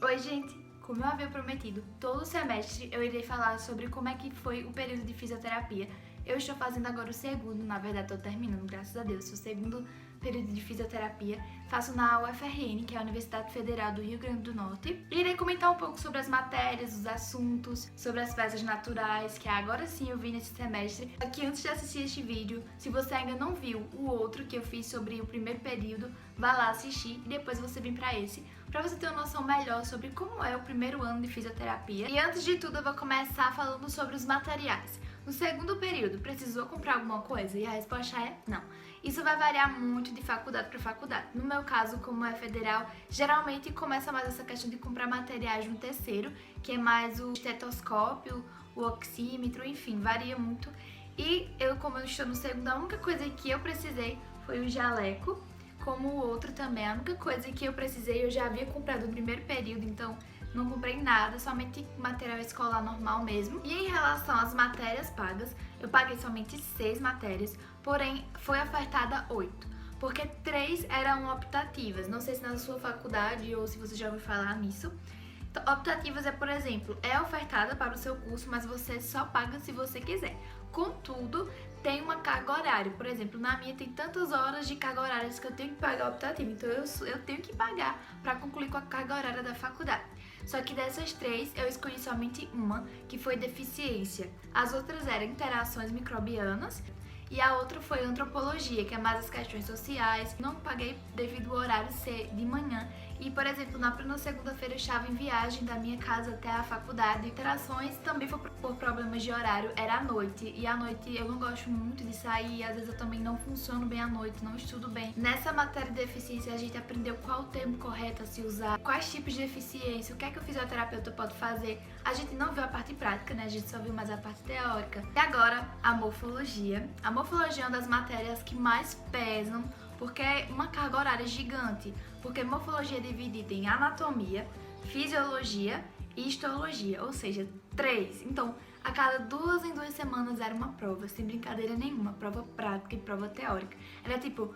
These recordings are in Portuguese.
Oi, gente! Como eu havia prometido, todo semestre eu irei falar sobre como é que foi o período de fisioterapia. Eu estou fazendo agora o segundo, na verdade estou terminando, graças a Deus, o segundo período de fisioterapia. Faço na UFRN, que é a Universidade Federal do Rio Grande do Norte. E irei comentar um pouco sobre as matérias, os assuntos, sobre as peças naturais, que agora sim eu vi nesse semestre. Aqui, antes de assistir este vídeo, se você ainda não viu o outro que eu fiz sobre o primeiro período, vá lá assistir e depois você vem para esse, para você ter uma noção melhor sobre como é o primeiro ano de fisioterapia. E antes de tudo, eu vou começar falando sobre os materiais. No segundo período, precisou comprar alguma coisa? E a resposta é não. Isso vai variar muito de faculdade para faculdade. No meu caso, como é federal, geralmente começa mais essa questão de comprar materiais no terceiro, que é mais o estetoscópio, o oxímetro, enfim, varia muito. E eu, como eu estou no segundo, a única coisa que eu precisei foi o jaleco, como o outro também. A única coisa que eu precisei, eu já havia comprado no primeiro período, então não comprei nada, somente material escolar normal mesmo. E em relação às matérias pagas, eu paguei somente 6 matérias, porém foi ofertada 8, porque 3 eram optativas. Não sei se na sua faculdade ou se você já ouviu falar nisso. Então, optativas é, por exemplo, é ofertada para o seu curso, mas você só paga se você quiser. Contudo, tem uma carga horária. Por exemplo, na minha tem tantas horas de carga horária que eu tenho que pagar optativa. Então eu tenho que pagar para concluir com a carga horária da faculdade. Só que dessas 3, eu escolhi somente uma, que foi deficiência. As outras eram interações microbianas e a outra foi antropologia, que é mais as questões sociais. Não paguei devido ao horário ser de manhã. E, por exemplo, na segunda-feira eu estava em viagem da minha casa até a faculdade. Interações também foi por problemas de horário, era à noite. E à noite eu não gosto muito de sair, às vezes eu também não funciono bem à noite, não estudo bem. Nessa matéria de deficiência a gente aprendeu qual o termo correto a se usar, quais tipos de deficiência, o que é que o fisioterapeuta pode fazer. A gente não viu a parte prática, né? A gente só viu mais a parte teórica. E agora, a morfologia. A morfologia é uma das matérias que mais pesam, porque é uma carga horária gigante, porque morfologia é dividida em anatomia, fisiologia e histologia, ou seja, 3. Então, a cada 2 em 2 semanas era uma prova, sem brincadeira nenhuma, prova prática e prova teórica. Era tipo,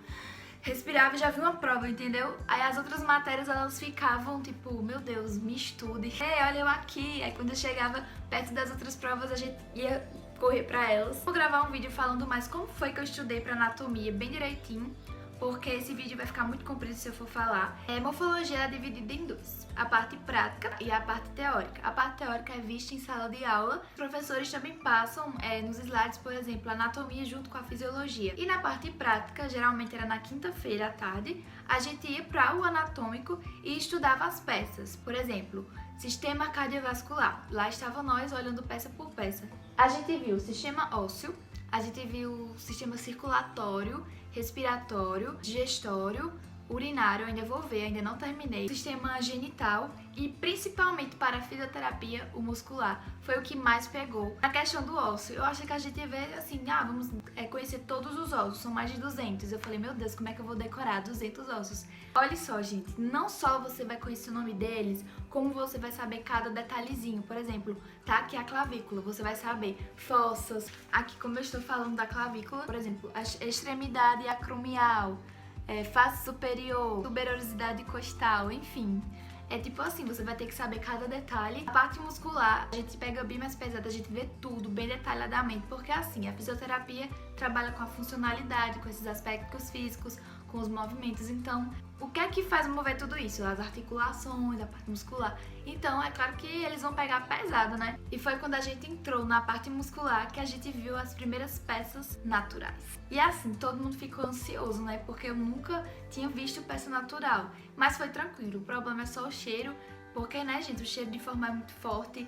respirava e já vi uma prova, entendeu? Aí as outras matérias, elas ficavam tipo, meu Deus, me estude. Ei, olha eu aqui. Aí quando eu chegava perto das outras provas, a gente ia correr pra elas. Vou gravar um vídeo falando mais como foi que eu estudei pra anatomia bem direitinho, porque esse vídeo vai ficar muito comprido se eu for falar. Morfologia é dividida em 2, a parte prática e a parte teórica. A parte teórica é vista em sala de aula. Os professores também passam nos slides, por exemplo, a anatomia junto com a fisiologia. E na parte prática, geralmente era na quinta-feira à tarde, a gente ia para o anatômico e estudava as peças. Por exemplo, sistema cardiovascular. Lá estava nós olhando peça por peça. A gente viu o sistema ósseo, a gente viu o sistema circulatório, respiratório, digestório, urinário, ainda vou ver, ainda não terminei, sistema genital e principalmente para a fisioterapia, o muscular, foi o que mais pegou. Na questão do osso, eu achei que a gente ia ver assim, vamos conhecer todos os ossos, são mais de 200. Eu falei, meu Deus, como é que eu vou decorar 200 ossos? Olha só, gente, não só você vai conhecer o nome deles, como você vai saber cada detalhezinho. Por exemplo, tá aqui a clavícula, você vai saber fossas. Aqui, como eu estou falando da clavícula, por exemplo, a extremidade acromial, face superior, tuberosidade costal, enfim. É tipo assim, você vai ter que saber cada detalhe. A parte muscular, a gente pega bem mais pesada, a gente vê tudo bem detalhadamente, porque assim, a fisioterapia trabalha com a funcionalidade, com esses aspectos físicos, com os movimentos. Então, o que é que faz mover tudo isso? As articulações, a parte muscular. Então, é claro que eles vão pegar pesado, né? E foi quando a gente entrou na parte muscular que a gente viu as primeiras peças naturais. E assim, todo mundo ficou ansioso, né? Porque eu nunca tinha visto peça natural. Mas foi tranquilo, o problema é só o cheiro. Porque, né, gente, o cheiro de forma é muito forte,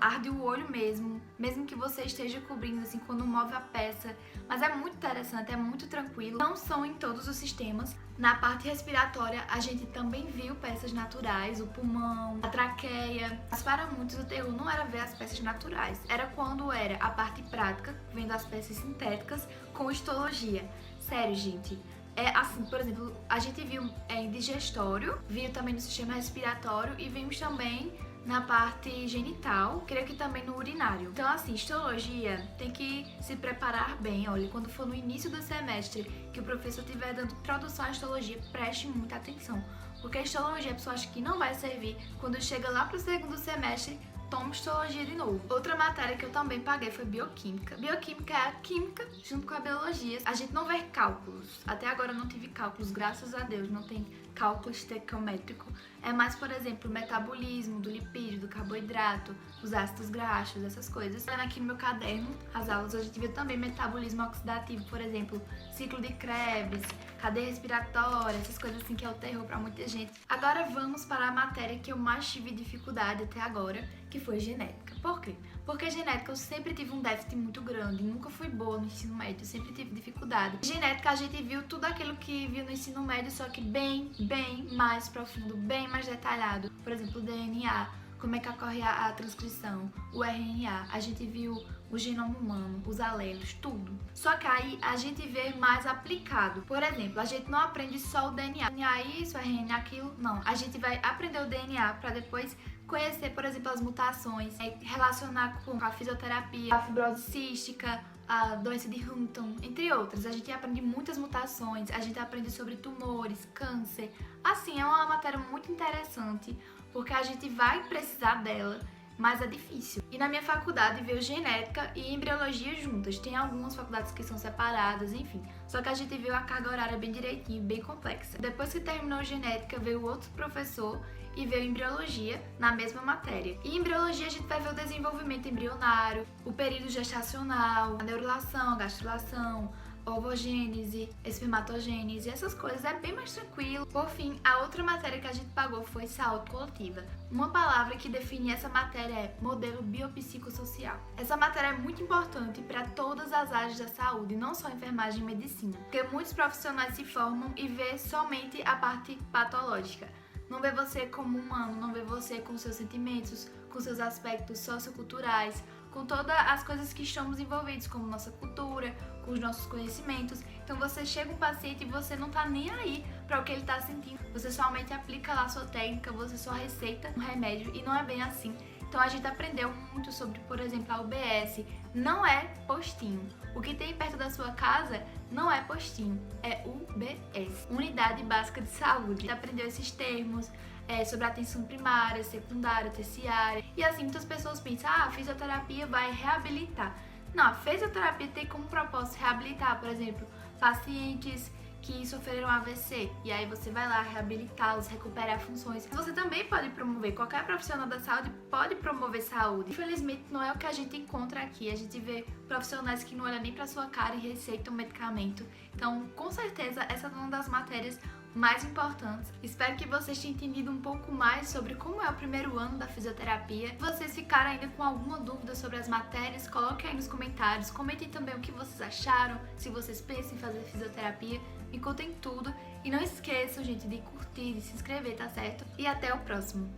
arde o olho mesmo que você esteja cobrindo, assim, quando move a peça. Mas é muito interessante, é muito tranquilo. Não são em todos os sistemas. Na parte respiratória, a gente também viu peças naturais, o pulmão, a traqueia. Mas para muitos, o terror não era ver as peças naturais. Era quando era a parte prática, vendo as peças sintéticas, com histologia. Sério, gente. Assim, por exemplo, a gente viu em digestório, viu também no sistema respiratório e vimos também na parte genital, creio que também no urinário. Então, assim, histologia tem que se preparar bem. Olha, quando for no início do semestre que o professor estiver dando introdução à histologia, preste muita atenção, Porque histologia a pessoa acha que não vai servir, quando chega lá pro segundo semestre, toma histologia de novo. Outra matéria que eu também paguei foi bioquímica. Bioquímica é a química junto com a biologia. A gente não vê cálculos. Até agora eu não tive cálculos, graças a Deus, não tem cálculo estequiométrico. É mais, por exemplo, o metabolismo do lipídio, do carboidrato, os ácidos graxos, essas coisas. Olhando aqui no meu caderno, as aulas, a gente viu também metabolismo oxidativo, por exemplo, ciclo de Krebs, cadeia respiratória, essas coisas assim que é o terror pra muita gente. Agora vamos para a matéria que eu mais tive dificuldade até agora, que foi genética. Por quê? Porque genética eu sempre tive um déficit muito grande, nunca fui boa no ensino médio, sempre tive dificuldade. Genética a gente viu tudo aquilo que viu no ensino médio, só que bem mais profundo, bem mais detalhado. Por exemplo, o DNA, como é que ocorre a transcrição, o RNA, a gente viu o genoma humano, os alelos, tudo. Só que aí a gente vê mais aplicado. Por exemplo, a gente não aprende só o DNA. DNA isso, RNA aquilo, não. A gente vai aprender o DNA para depois conhecer, por exemplo, as mutações, relacionar com a fisioterapia, a fibrose cística, a doença de Huntington, entre outras. A gente aprende muitas mutações, a gente aprende sobre tumores, câncer. Assim, é uma matéria muito interessante, porque a gente vai precisar dela, mas é difícil. E na minha faculdade veio genética e embriologia juntas. Tem algumas faculdades que são separadas, enfim. Só que a gente viu a carga horária bem direitinho, bem complexa. Depois que terminou genética, veio outro professor e veio embriologia na mesma matéria. E em embriologia a gente vai ver o desenvolvimento embrionário, o período gestacional, a neurulação, a gastrulação, ovogênese, espermatogênese, essas coisas, é bem mais tranquilo. Por fim, a outra matéria que a gente pagou foi saúde coletiva. Uma palavra que define essa matéria é modelo biopsicossocial. Essa matéria é muito importante para todas as áreas da saúde, não só enfermagem e medicina, porque muitos profissionais se formam e vê somente a parte patológica. Não vê você como humano, não vê você com seus sentimentos, com seus aspectos socioculturais, com todas as coisas que estamos envolvidos, como nossa cultura, com os nossos conhecimentos. Então você chega um paciente e você não tá nem aí para o que ele tá sentindo. Você somente aplica lá a sua técnica, você só receita um remédio e não é bem assim. Então a gente aprendeu muito sobre, por exemplo, a UBS. Não é postinho. O que tem perto da sua casa não é postinho, é UBS, Unidade Básica de Saúde. A gente aprendeu esses termos sobre atenção primária, secundária, terciária. E assim, muitas pessoas pensam, a fisioterapia vai reabilitar. Não, a fisioterapia tem como propósito reabilitar, por exemplo, pacientes que sofreram AVC, e aí você vai lá reabilitá-los, recuperar funções. Você também pode promover, qualquer profissional da saúde pode promover saúde. Infelizmente não é o que a gente encontra aqui, a gente vê profissionais que não olham nem pra sua cara e receitam medicamento. Então, com certeza, essa é uma das matérias mais importantes. Espero que vocês tenham entendido um pouco mais sobre como é o primeiro ano da fisioterapia. Se vocês ficarem ainda com alguma dúvida sobre as matérias, coloquem aí nos comentários. Comentem também o que vocês acharam, se vocês pensam em fazer fisioterapia. Me contem tudo. E não esqueçam, gente, de curtir, de se inscrever, tá certo? E até o próximo.